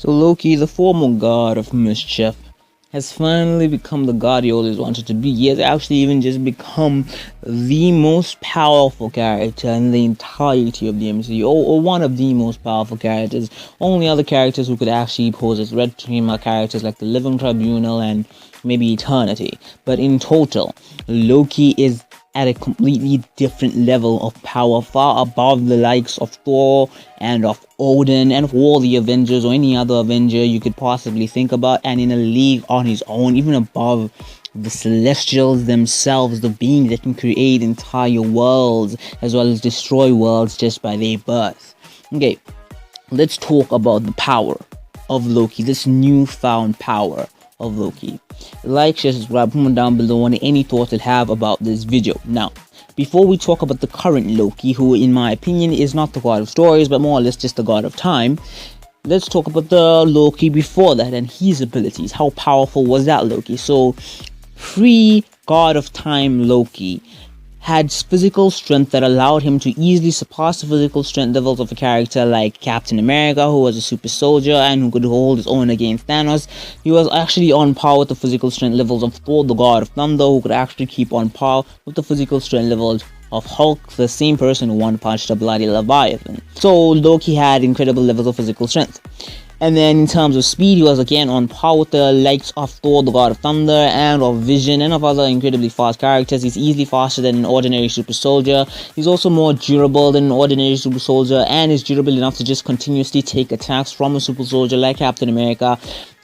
So Loki, the former god of mischief, has finally become the god he always wanted to be. He has actually even just become the most powerful character in the entirety of the MCU, or one of the most powerful characters. Only other characters who could actually pose a threat to him are characters like the Living Tribunal and maybe Eternity. But in total, Loki is at a completely different level of power, far above the likes of Thor and of Odin and of all the Avengers or any other Avenger you could possibly think about, and in a league on his own, even above the Celestials themselves, the beings that can create entire worlds as well as destroy worlds just by their birth. Okay, let's talk about the power of Loki, this newfound power of Loki. Like, share, subscribe, comment down below on any thoughts you have about this video. Now, before we talk about the current Loki, who in my opinion is not the god of stories but more or less just the god of time, let's talk about the Loki before that and his abilities. How powerful was that Loki? So, pre-god of time Loki had physical strength that allowed him to easily surpass the physical strength levels of a character like Captain America, who was a super soldier and who could hold his own against Thanos. He was actually on par with the physical strength levels of Thor, the god of thunder, who could actually keep on par with the physical strength levels of Hulk, the same person who one-punched a bloody Leviathan. So Loki had incredible levels of physical strength. And then in terms of speed, he was again on par with the likes of Thor, the god of thunder, and of Vision, and of other incredibly fast characters. He's easily faster than an ordinary super soldier. He's also more durable than an ordinary super soldier, and is durable enough to just continuously take attacks from a super soldier like Captain America,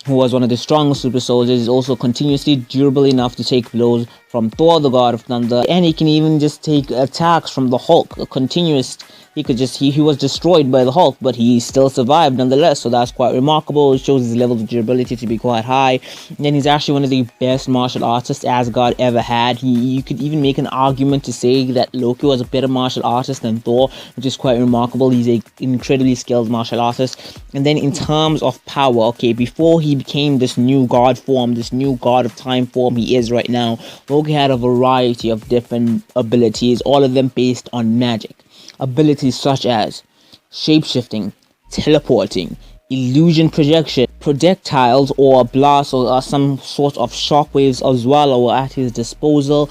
who was one of the strongest super soldiers. Is also continuously durable enough to take blows from Thor, the god of thunder, and he can even just take attacks from the Hulk, a continuous. He was destroyed by the Hulk, but he still survived nonetheless, so that's quite remarkable. It shows his level of durability to be quite high. And then he's actually one of the best martial artists Asgard ever had. You could even make an argument to say that Loki was a better martial artist than Thor, which is quite remarkable. He's an incredibly skilled martial artist. And then in terms of power, okay, before he became this new god form, this new god of time form he is right now, Loki had a variety of different abilities, all of them based on magic. Abilities such as shapeshifting, teleporting, illusion projection, projectiles or blasts or some sort of shockwaves as well were at his disposal.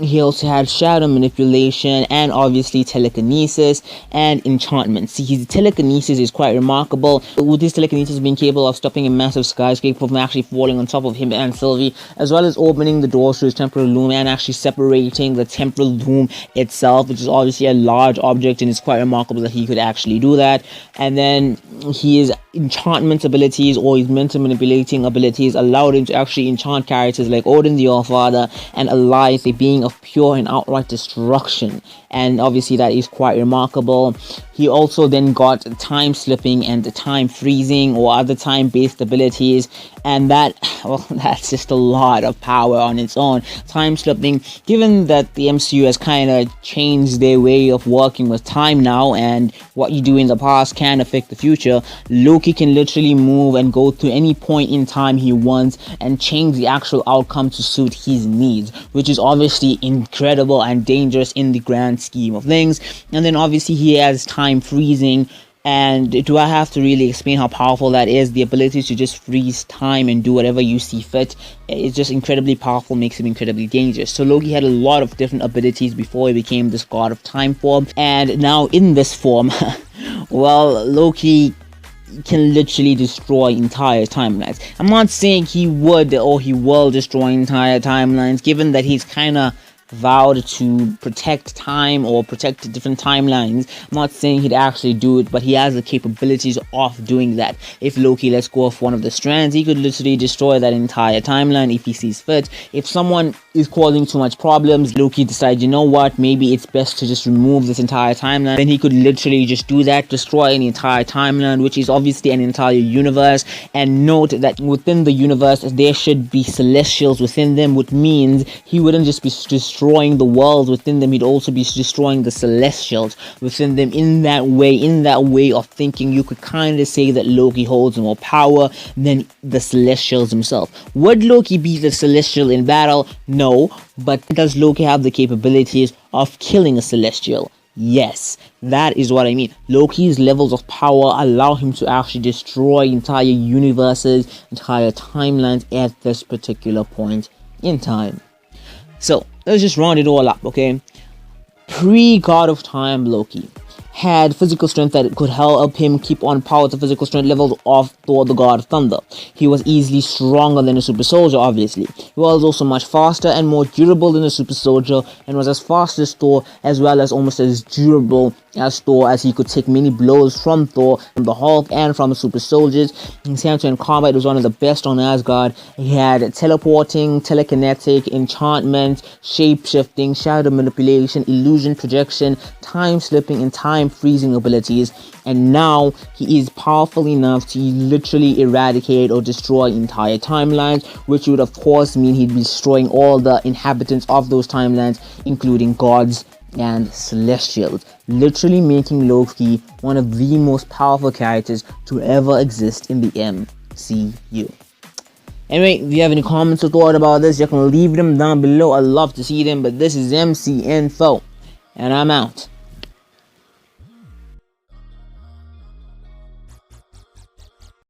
He also had shadow manipulation and obviously telekinesis and enchantment. See, his telekinesis is quite remarkable, with his telekinesis being capable of stopping a massive skyscraper from actually falling on top of him and Sylvie, as well as opening the doors to his temporal loom and actually separating the temporal loom itself, which is obviously a large object, and it's quite remarkable that he could actually do that. And then his enchantment abilities or his mental manipulating abilities allowed him to actually enchant characters like Odin the All-Father and Elias, a being of pure and outright destruction, and obviously that is quite remarkable. He also then got time slipping and time freezing or other time-based abilities, and that's just a lot of power on its own. Time slipping, given that the MCU has kind of changed their way of working with time now, and what you do in the past can affect the future, Loki can literally move and go to any point in time he wants and change the actual outcome to suit his needs, which is obviously incredible and dangerous in the grand scheme of things. And then obviously he has time freezing, and do I have to really explain how powerful that is? The ability to just freeze time and do whatever you see fit is just incredibly powerful, makes him incredibly dangerous. So Loki had a lot of different abilities before he became this god of time form, and now in this form well, Loki can literally destroy entire timelines. I'm not saying he would or he will destroy entire timelines, given that he's kind of vowed to protect time or protect different timelines. I'm not saying he'd actually do it, but he has the capabilities of doing that. If Loki lets go of one of the strands, he could literally destroy that entire timeline if he sees fit. If someone is causing too much problems, Loki decides, you know what, maybe it's best to just remove this entire timeline, then he could literally just do that, destroy an entire timeline, which is obviously an entire universe. And note that within the universe there should be celestials within them, which means he wouldn't just be destroying the worlds within them, he'd also be destroying the celestials within them. In that way of thinking, you could kind of say that Loki holds more power than the celestials himself. Would Loki be the celestial in battle? No, but does Loki have the capabilities of killing a celestial? Yes, that is what I mean. Loki's levels of power allow him to actually destroy entire universes, entire timelines at this particular point in time. So, let's just round it all up, okay? Pre-God of Time Loki had physical strength that could help him keep on par with the physical strength levels of Thor, the God of Thunder. He was easily stronger than a super soldier, obviously. He was also much faster and more durable than a super soldier, and was as fast as Thor, as well as almost as durable as Thor, as he could take many blows from Thor, from the Hulk, and from the super soldiers. His hand-to-hand combat was one of the best on Asgard. He had teleporting, telekinetic, enchantment, shape-shifting, shadow manipulation, illusion projection, time slipping, and time freezing abilities. And now he is powerful enough to literally eradicate or destroy entire timelines, which would of course mean he'd be destroying all the inhabitants of those timelines, including gods and celestials, literally making Loki one of the most powerful characters to ever exist in the MCU. Anyway, if you have any comments or thoughts about this, you can leave them down below. I'd love to see them. But this is MC Info, and I'm out.